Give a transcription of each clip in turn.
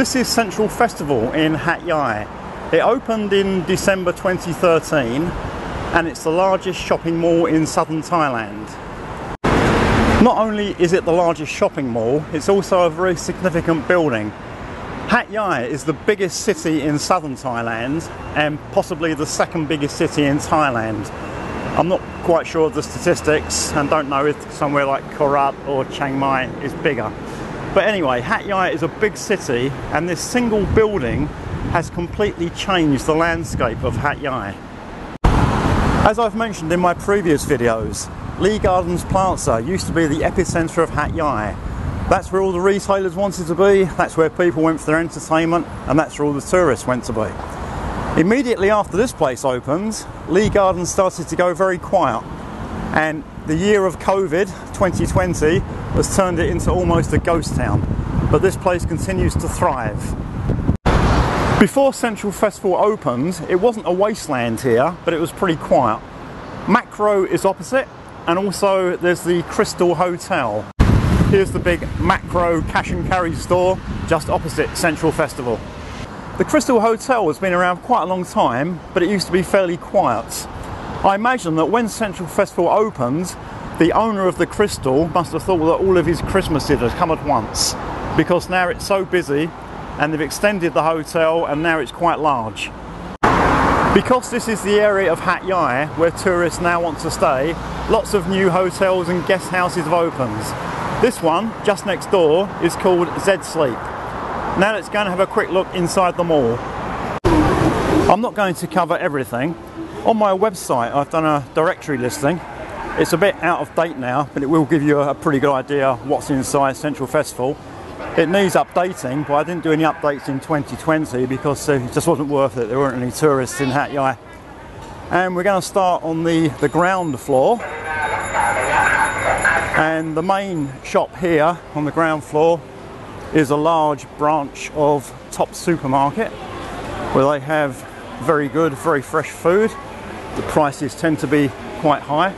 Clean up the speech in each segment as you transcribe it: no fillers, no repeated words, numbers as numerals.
This is Central Festival in Hat Yai. It opened in December 2013 and it's the largest shopping mall in southern Thailand. Not only is it the largest shopping mall, it's also a very significant building. Hat Yai is the biggest city in southern Thailand and possibly the second biggest city in Thailand. I'm not quite sure of the statistics and don't know if somewhere like Korat or Chiang Mai is bigger. But anyway, Hat Yai is a big city and this single building has completely changed the landscape of Hat Yai. As I've mentioned in my previous videos, Lee Gardens Plaza used to be the epicenter of Hat Yai. That's where all the retailers wanted to be, that's where people went for their entertainment, and that's where all the tourists went to be. Immediately after this place opened, Lee Gardens started to go very quiet, and the year of COVID, 2020, has turned it into almost a ghost town. But this place continues to thrive. Before Central Festival opened, it wasn't a wasteland here, but it was pretty quiet. Macro is opposite, and also there's the Crystal Hotel. Here's the big Macro cash and carry store just opposite Central Festival. The Crystal Hotel has been around quite a long time, but it used to be fairly quiet. I imagine that when Central Festival opened, the owner of the Crystal must have thought that all of his Christmases had come at once, because now it's so busy and they've extended the hotel and now it's quite large. Because this is the area of Hat Yai where tourists now want to stay, lots of new hotels and guest houses have opened. This one, just next door, is called Z Sleep. Now let's go and have a quick look inside the mall. I'm not going to cover everything. On my website I've done a directory listing. It's a bit out of date now, but it will give you a pretty good idea what's inside Central Festival. It needs updating, but I didn't do any updates in 2020 because it just wasn't worth it. There weren't any tourists in Hat Yai. And we're going to start on the ground floor. And the main shop here on the ground floor is a large branch of Top Supermarket where they have very good, very fresh food. The prices tend to be quite high.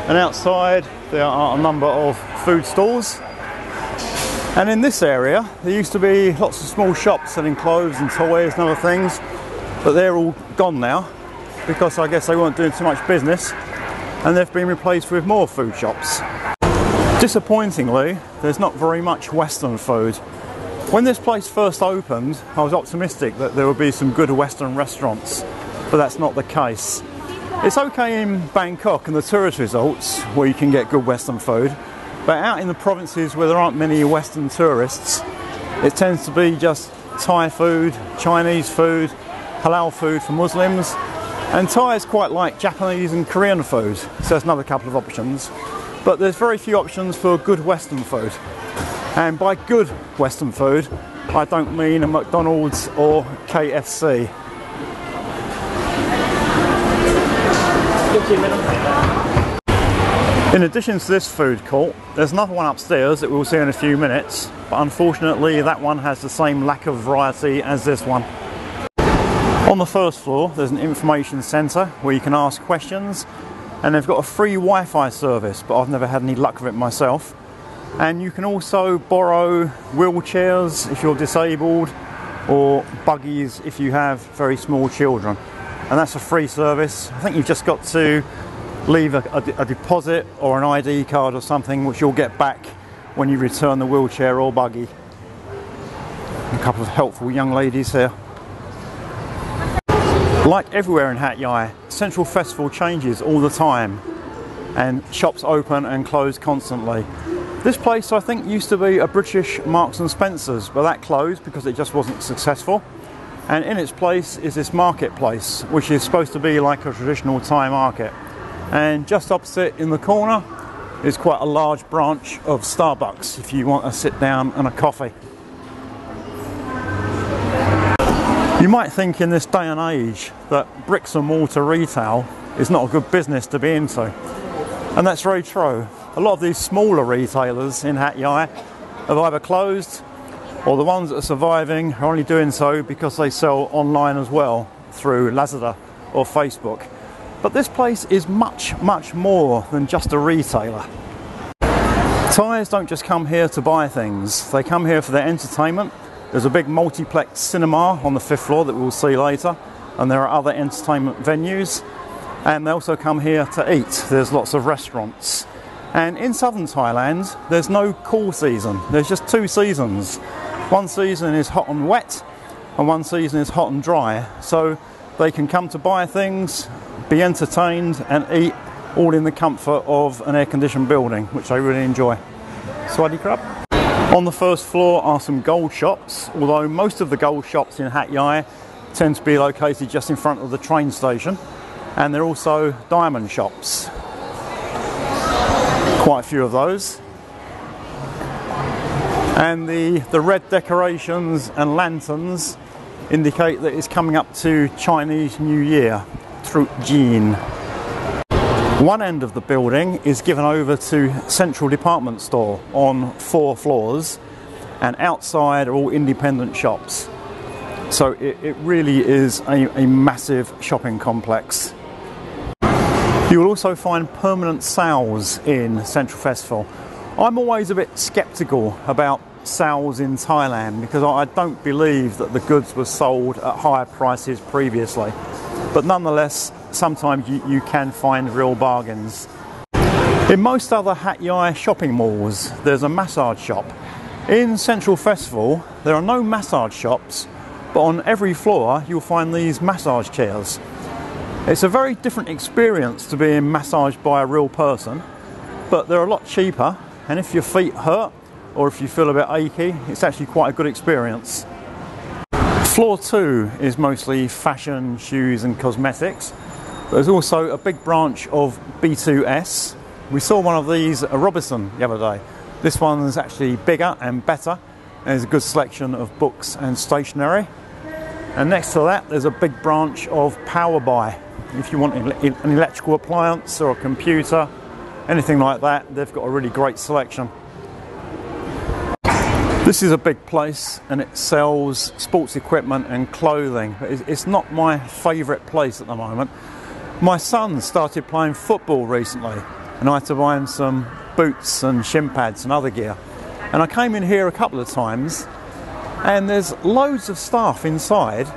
And outside there are a number of food stalls. And in this area there used to be lots of small shops selling clothes and toys and other things, but they're all gone now because I guess they weren't doing too much business and they've been replaced with more food shops. Disappointingly, there's not very much Western food. When this place first opened, I was optimistic that there would be some good Western restaurants, but that's not the case. It's okay in Bangkok and the tourist resorts where you can get good Western food, but out in the provinces where there aren't many Western tourists, it tends to be just Thai food, Chinese food, Halal food for Muslims, and Thai is quite like Japanese and Korean food, so there's another couple of options. But there's very few options for good Western food. And by good Western food, I don't mean a McDonald's or KFC. In addition to this food court, there's another one upstairs that we'll see in a few minutes, but unfortunately that one has the same lack of variety as this one. On the first floor there's an information centre where you can ask questions, and they've got a free Wi-Fi service, but I've never had any luck with it myself. And you can also borrow wheelchairs if you're disabled, or buggies if you have very small children. And that's a free service. I think you've just got to leave a deposit or an ID card or something, which you'll get back when you return the wheelchair or buggy. A couple of helpful young ladies here. Like everywhere in Hat Yai, Central Festival changes all the time and shops open and close constantly. This place I think used to be a British Marks and Spencer's, but that closed because it just wasn't successful. And in its place is this marketplace, which is supposed to be like a traditional Thai market. And just opposite in the corner is quite a large branch of Starbucks if you want to sit down and a coffee. You might think in this day and age that bricks and mortar retail is not a good business to be into. And that's very true. A lot of these smaller retailers in Hat Yai have either closed, or the ones that are surviving are only doing so because they sell online as well through Lazada or Facebook. But this place is much, much more than just a retailer. Thais don't just come here to buy things, they come here for their entertainment, There's a big multiplex cinema on the 5th floor that we'll see later, and there are other entertainment venues, and they also come here to eat. There's lots of restaurants. And in southern Thailand, there's no cool season. There's just 2 seasons. One season is hot and wet, and one season is hot and dry. So they can come to buy things, be entertained and eat, all in the comfort of an air-conditioned building, which I really enjoy. Swadee krap. On the 1st floor are some gold shops, although most of the gold shops in Hat Yai tend to be located just in front of the train station, and they're also diamond shops. Quite a few of those. And the red decorations and lanterns indicate that it's coming up to Chinese New Year, Trut Jin. One end of the building is given over to Central Department Store on 4 floors, and outside are all independent shops. So it really is a massive shopping complex. You will also find permanent sales in Central Festival. I'm always a bit sceptical about sales in Thailand because I don't believe that the goods were sold at higher prices previously. But nonetheless, sometimes you can find real bargains. In most other Hat Yai shopping malls, there's a massage shop. In Central Festival, there are no massage shops, but on every floor you'll find these massage chairs. It's a very different experience to being massaged by a real person, but they're a lot cheaper, and if your feet hurt or if you feel a bit achy, it's actually quite a good experience. Floor 2 is mostly fashion, shoes and cosmetics. There's also a big branch of B2S. We saw one of these at Robinson the other day. This one's actually bigger and better. There's a good selection of books and stationery. And next to that, there's a big branch of Power Buy. If you want an electrical appliance or a computer, anything like that, they've got a really great selection. This is a big place and it sells sports equipment and clothing. It's not my favourite place at the moment. My son started playing football recently and I had to buy him some boots and shin pads and other gear. And I came in here a couple of times and there's loads of staff inside,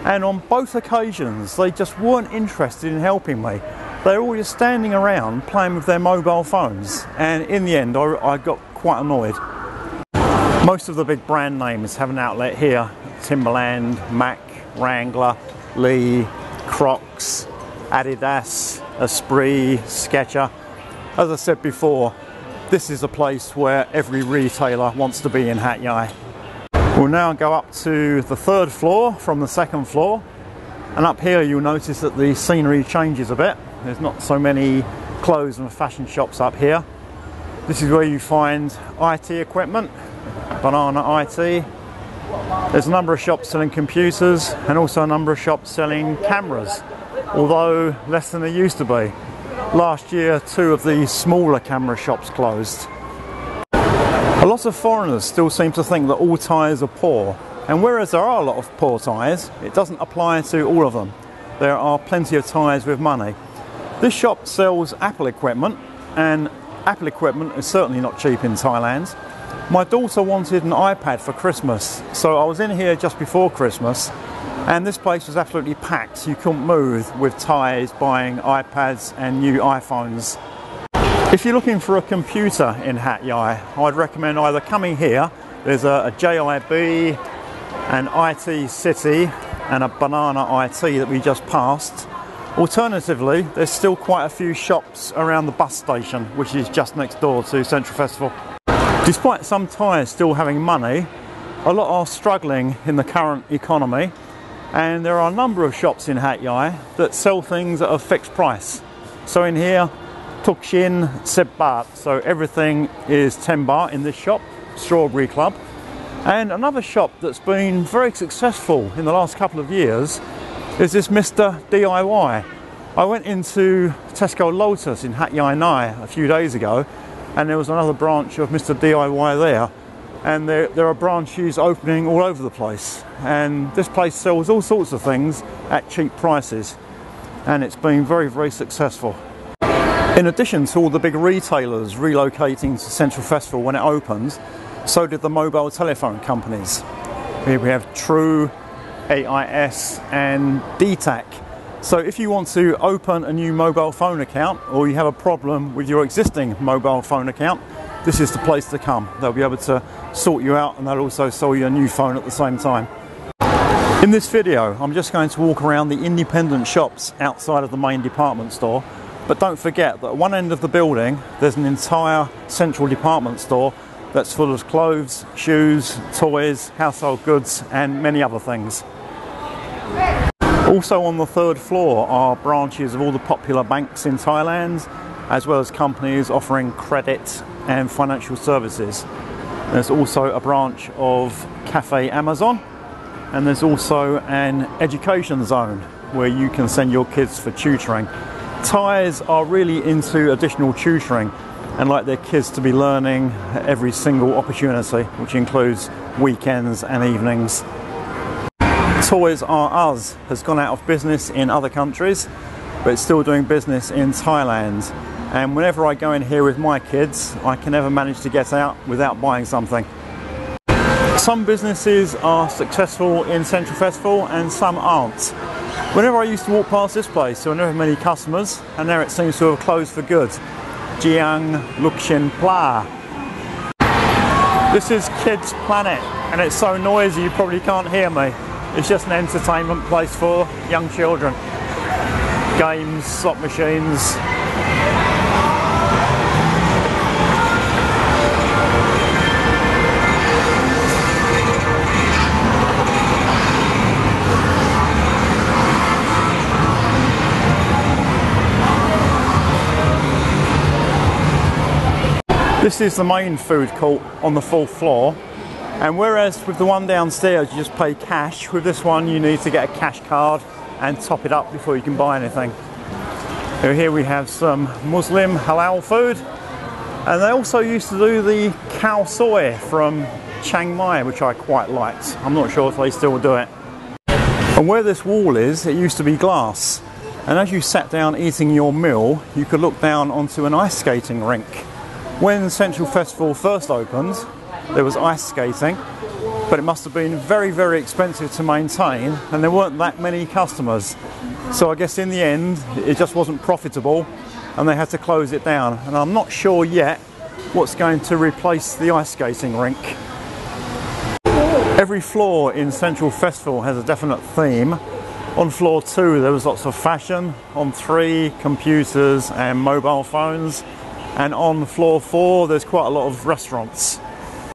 and on both occasions they just weren't interested in helping me. They were all just standing around playing with their mobile phones, and in the end I got quite annoyed. Most of the big brand names have an outlet here. Timberland, Mac, Wrangler, Lee, Crocs, Adidas, Esprit, Skechers. As I said before, this is a place where every retailer wants to be in Hat Yai. We'll now go up to the 3rd floor from the 2nd floor, and up here you'll notice that the scenery changes a bit. There's not so many clothes and fashion shops up here. This is where you find IT equipment, Banana IT. There's a number of shops selling computers and also a number of shops selling cameras, although less than there used to be. Last year 2 of the smaller camera shops closed. A lot of foreigners still seem to think that all Thais are poor, and whereas there are a lot of poor Thais, it doesn't apply to all of them. There are plenty of Thais with money. This shop sells Apple equipment, and Apple equipment is certainly not cheap in Thailand. My daughter wanted an iPad for Christmas, so I was in here just before Christmas, and this place was absolutely packed. You couldn't move with Thais buying iPads and new iPhones. If you're looking for a computer in Hat Yai, I'd recommend either coming here. There's a JIB, an IT City and a Banana IT that we just passed. Alternatively, there's still quite a few shops around the bus station, which is just next door to Central Festival. Despite some Thais still having money, a lot are struggling in the current economy, and there are a number of shops in Hat Yai that sell things at a fixed price. So in here, Tuk Shin Seb Baht, so everything is 10 baht in this shop, Strawberry Club. And another shop that's been very successful in the last couple of years is this Mr. DIY. I went into Tesco Lotus in Hat Yai I a few days ago, and there was another branch of Mr. DIY there, and there are branches opening all over the place, and this place sells all sorts of things at cheap prices, and it's been very, very successful. In addition to all the big retailers relocating to Central Festival when it opens, so did the mobile telephone companies. Here we have True, AIS and DTAC. So if you want to open a new mobile phone account, or you have a problem with your existing mobile phone account, this is the place to come. They'll be able to sort you out, and they'll also sell you a new phone at the same time. In this video, I'm just going to walk around the independent shops outside of the main department store. But don't forget that at one end of the building, there's an entire central department store that's full of clothes, shoes, toys, household goods, and many other things. Also on the third floor are branches of all the popular banks in Thailand, as well as companies offering credit and financial services. There's also a branch of Cafe Amazon, and there's also an education zone where you can send your kids for tutoring. Thais are really into additional tutoring and like their kids to be learning every single opportunity, which includes weekends and evenings. Toys R Us has gone out of business in other countries, but it's still doing business in Thailand. And whenever I go in here with my kids, I can never manage to get out without buying something. Some businesses are successful in Central Festival and some aren't. Whenever I used to walk past this place, there were never many customers, and now it seems to have closed for good. Jiang Luxin Pla. This is Kids Planet, and it's so noisy you probably can't hear me. It's just an entertainment place for young children. Games, slot machines. This is the main food court on the fourth floor. And whereas with the one downstairs you just pay cash, with this one you need to get a cash card and top it up before you can buy anything. Here we have some Muslim halal food, and they also used to do the khao soi from Chiang Mai, which I quite liked. I'm not sure if they still do it. And where this wall is, it used to be glass, and as you sat down eating your meal you could look down onto an ice skating rink. When Central Festival first opened, there was ice skating, but it must have been very, very expensive to maintain, and there weren't that many customers. So I guess in the end, it just wasn't profitable, and they had to close it down. And I'm not sure yet what's going to replace the ice skating rink. Every floor in Central Festival has a definite theme. On floor 2, there was lots of fashion. On 3, computers and mobile phones. And on floor 4, there's quite a lot of restaurants.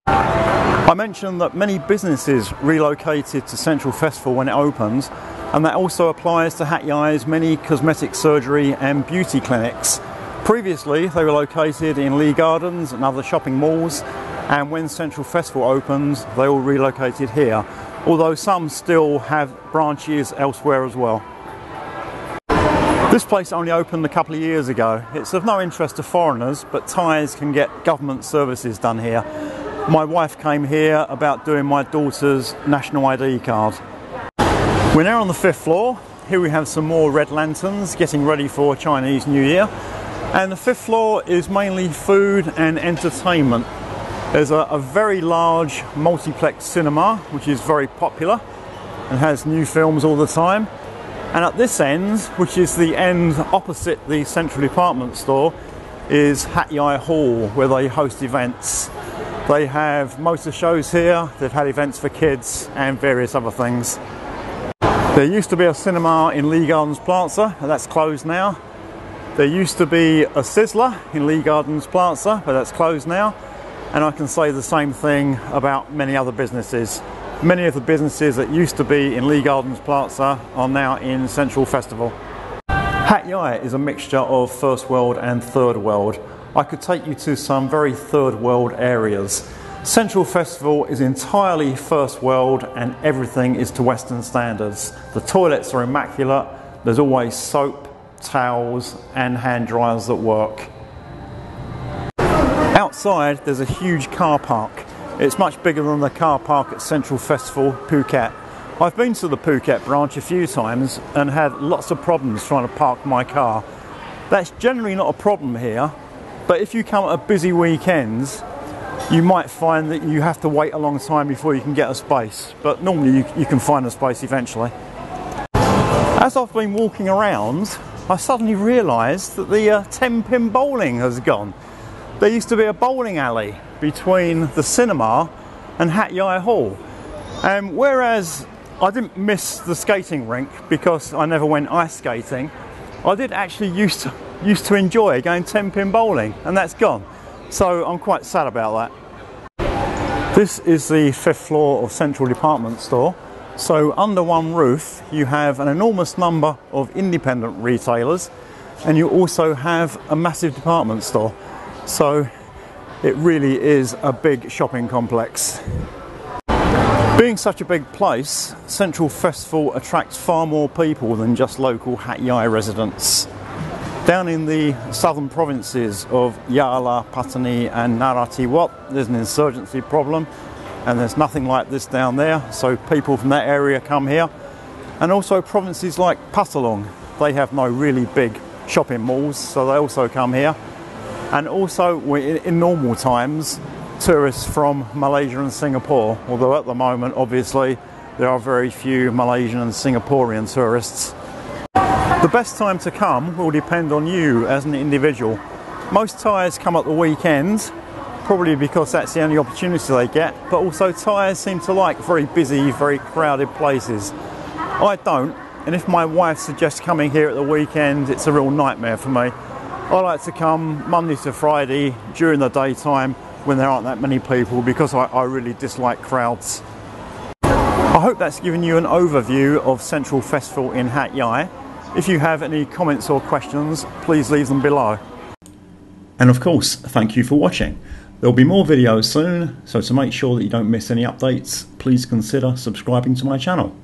I mentioned that many businesses relocated to Central Festival when it opened, and that also applies to Hat Yai's many cosmetic surgery and beauty clinics. Previously, they were located in Lee Gardens and other shopping malls, and when Central Festival opened, they all relocated here, although some still have branches elsewhere as well. This place only opened a couple of years ago. It's of no interest to foreigners, but Thais can get government services done here. My wife came here about doing my daughter's national ID card. We're now on the 5th floor. Here we have some more red lanterns getting ready for Chinese New Year. And the 5th floor is mainly food and entertainment. There's a very large multiplex cinema, which is very popular and has new films all the time. And at this end, which is the end opposite the central department store, is Hatyai Hall, where they host events. They have motor shows here, they've had events for kids and various other things. There used to be a cinema in Lee Gardens Plaza, and that's closed now. There used to be a Sizzler in Lee Gardens Plaza, but that's closed now. And I can say the same thing about many other businesses. Many of the businesses that used to be in Lee Gardens Plaza are now in Central Festival. Hat Yai is a mixture of first world and third world. I could take you to some very third world areas. Central Festival is entirely first world and everything is to Western standards. The toilets are immaculate, there's always soap, towels and hand dryers that work. Outside there's a huge car park. It's much bigger than the car park at Central Festival, Phuket. I've been to the Phuket branch a few times and had lots of problems trying to park my car. That's generally not a problem here, but if you come at busy weekends, you might find that you have to wait a long time before you can get a space, but normally you can find a space eventually. As I've been walking around, I suddenly realised that the 10-pin bowling has gone. There used to be a bowling alley between the cinema and Hatyai Hall, and whereas I didn't miss the skating rink because I never went ice skating, I did actually used to enjoy going 10-pin bowling, and that's gone. So I'm quite sad about that. This is the 5th floor of Central Department Store. So under one roof you have an enormous number of independent retailers, and you also have a massive department store. So it really is a big shopping complex. Being such a big place, Central Festival attracts far more people than just local Hat Yai residents. Down in the southern provinces of Yala, Patani and Narathiwat, there's an insurgency problem, and there's nothing like this down there, so people from that area come here. And also provinces like Patalong, they have no really big shopping malls, so they also come here. And also in normal times, tourists from Malaysia and Singapore, although at the moment obviously there are very few Malaysian and Singaporean tourists. The best time to come will depend on you as an individual. Most Thais come at the weekends, probably because that's the only opportunity they get, but also Thais seem to like very busy, very crowded places. I don't, and if my wife suggests coming here at the weekend, it's a real nightmare for me. I like to come Monday to Friday during the daytime when there aren't that many people, because I really dislike crowds. I hope that's given you an overview of Central Festival in Hat Yai. If you have any comments or questions, please leave them below. And of course, thank you for watching. There'll be more videos soon, so to make sure that you don't miss any updates, please consider subscribing to my channel.